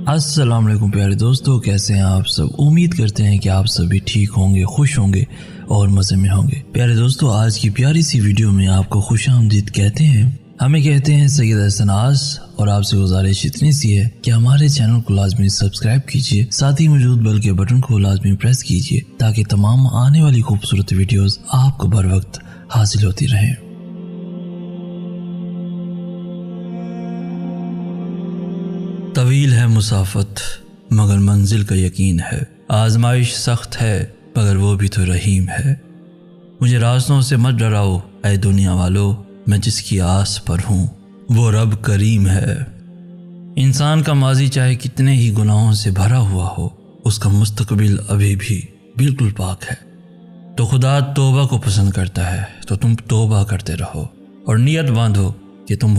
अस्सलाम वालेकुम प्यारे दोस्तों, कैसे हैं आप सब। उम्मीद करते हैं कि आप सभी ठीक होंगे, खुश होंगे और मज़े में होंगे। प्यारे दोस्तों, आज की प्यारी सी वीडियो में आपको खुशामदीद कहते हैं। हमें कहते हैं सैयद हसन आस, और आपसे गुजारिश इतनी सी है कि हमारे चैनल को लाजमी सब्सक्राइब कीजिए, साथ ही मौजूद बेल के बटन को लाजमी प्रेस कीजिए ताकि तमाम आने वाली खूबसूरत वीडियोस आपको बर वक्त हासिल होती रहें। तवील है मुसाफत मगर मंजिल का यकीन है, आजमाइश सख्त है मगर वो भी तो रहीम है। मुझे रास्तों से मत डराओ ऐ दुनिया वालों, मैं जिसकी आस पर हूँ वो रब करीम है। इंसान का माजी चाहे कितने ही गुनाहों से भरा हुआ हो, उसका मुस्तकबिल अभी भी बिल्कुल पाक है। तो खुदा तौबा को पसंद करता है, तो तुम तौबा करते रहो और नियत बांधो कि तुम वो